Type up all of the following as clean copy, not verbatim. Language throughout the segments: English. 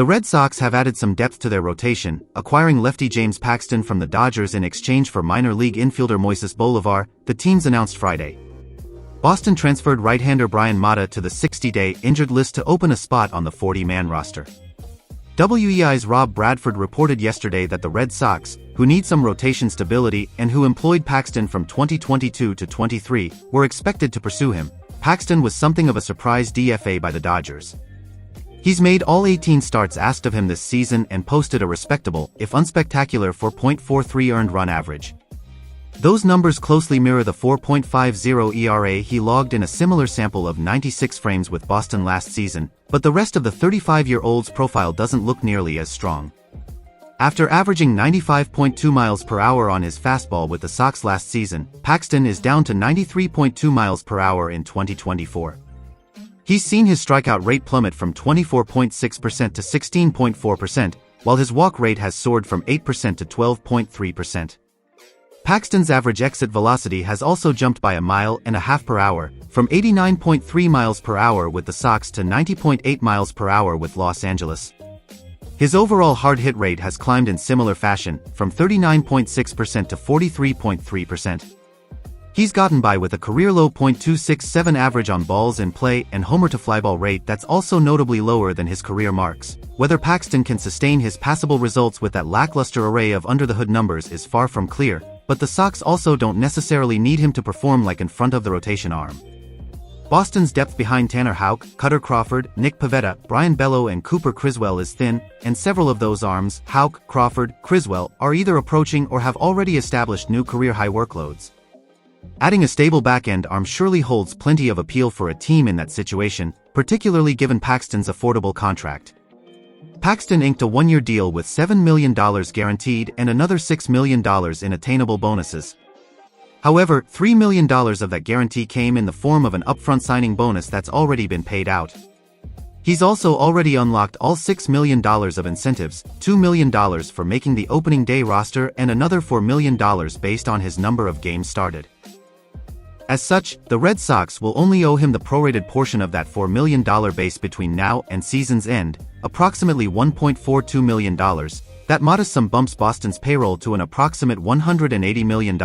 The Red Sox have added some depth to their rotation, acquiring lefty James Paxton from the Dodgers in exchange for minor league infielder Moises Bolivar, the teams announced Friday. Boston transferred right-hander Bryan Mata to the 60-day injured list to open a spot on the 40-man roster. WEEI's Rob Bradford reported yesterday that the Red Sox, who need some rotation stability and who employed Paxton from 2022 to 23, were expected to pursue him. Paxton was something of a surprise DFA by the Dodgers. He's made all 18 starts asked of him this season and posted a respectable, if unspectacular, 4.43 earned run average. Those numbers closely mirror the 4.50 ERA he logged in a similar sample of 96 frames with Boston last season, but the rest of the 35-year-old's profile doesn't look nearly as strong. After averaging 95.2 miles per hour on his fastball with the Sox last season, Paxton is down to 93.2 miles per hour in 2024. He's seen his strikeout rate plummet from 24.6% to 16.4%, while his walk rate has soared from 8% to 12.3%. Paxton's average exit velocity has also jumped by 1.5 miles per hour, from 89.3 miles per hour with the Sox to 90.8 miles per hour with Los Angeles. His overall hard hit rate has climbed in similar fashion, from 39.6% to 43.3%. He's gotten by with a career-low .267 average on balls in play and homer-to-flyball rate that's also notably lower than his career marks. Whether Paxton can sustain his passable results with that lackluster array of under-the-hood numbers is far from clear, but the Sox also don't necessarily need him to perform like in front of the rotation arm. Boston's depth behind Tanner Houck, Kutter Crawford, Nick Pivetta, Brian Bello and Cooper Criswell is thin, and several of those arms, Houck, Crawford, Criswell, are either approaching or have already established new career-high workloads. Adding a stable back-end arm surely holds plenty of appeal for a team in that situation, particularly given Paxton's affordable contract. Paxton inked a one-year deal with $7 million guaranteed and another $6 million in attainable bonuses. However, $3 million of that guarantee came in the form of an upfront signing bonus that's already been paid out. He's also already unlocked all $6 million of incentives, $2 million for making the opening day roster and another $4 million based on his number of games started. As such, the Red Sox will only owe him the prorated portion of that $4 million base between now and season's end, approximately $1.42 million. That modest sum bumps Boston's payroll to an approximate $180 million.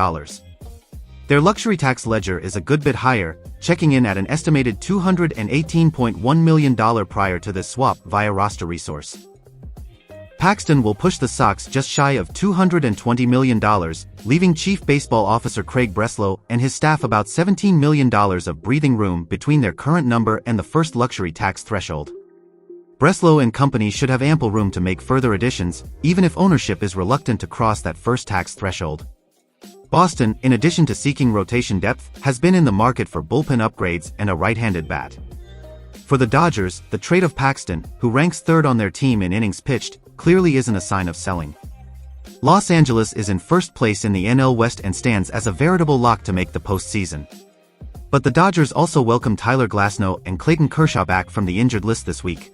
Their luxury tax ledger is a good bit higher, checking in at an estimated $218.1 million prior to this swap via roster resource. Paxton will push the Sox just shy of $220 million, leaving Chief Baseball Officer Craig Breslow and his staff about $17 million of breathing room between their current number and the first luxury tax threshold. Breslow and company should have ample room to make further additions, even if ownership is reluctant to cross that first tax threshold. Boston, in addition to seeking rotation depth, has been in the market for bullpen upgrades and a right-handed bat. For the Dodgers, the trade of Paxton, who ranks third on their team in innings pitched, clearly isn't a sign of selling. Los Angeles is in first place in the NL West and stands as a veritable lock to make the postseason. But the Dodgers also welcomed Tyler Glasnow and Clayton Kershaw back from the injured list this week.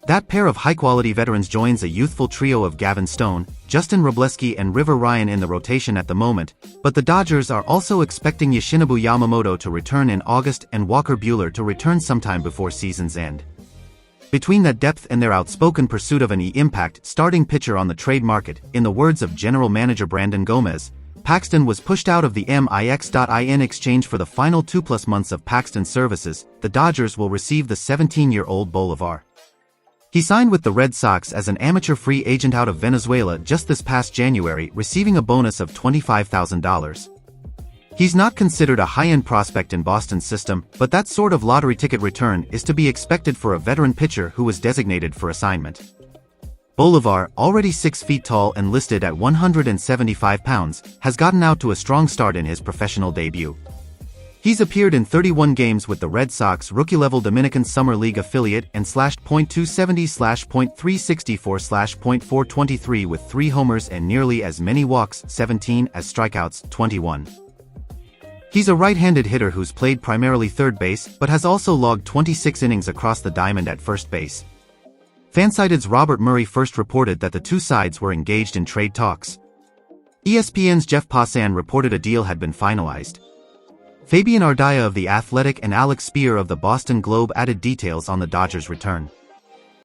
That pair of high-quality veterans joins a youthful trio of Gavin Stone, Justin Wrobleski and River Ryan in the rotation at the moment, but the Dodgers are also expecting Yoshinobu Yamamoto to return in August and Walker Buehler to return sometime before season's end. Between that depth and their outspoken pursuit of an impact starting pitcher on the trade market, in the words of General Manager Brandon Gomez, Paxton was pushed out of the MIX.in exchange for the final 2+ months of Paxton's services. The Dodgers will receive the 17-year-old Bolivar. He signed with the Red Sox as an amateur free agent out of Venezuela just this past January, receiving a bonus of $25,000. He's not considered a high-end prospect in Boston's system, but that sort of lottery ticket return is to be expected for a veteran pitcher who was designated for assignment. Bolivar, already 6 feet tall and listed at 175 pounds, has gotten out to a strong start in his professional debut. He's appeared in 31 games with the Red Sox rookie-level Dominican Summer League affiliate and slashed .270/.364/.423 with 3 homers and nearly as many walks, 17, as strikeouts, 21. He's a right-handed hitter who's played primarily third base but has also logged 26 innings across the diamond at first base. Fansided's Robert Murray first reported that the two sides were engaged in trade talks. ESPN's Jeff Passan reported a deal had been finalized. Fabian Ardaya of The Athletic and Alex Spear of the Boston Globe added details on the Dodgers' return.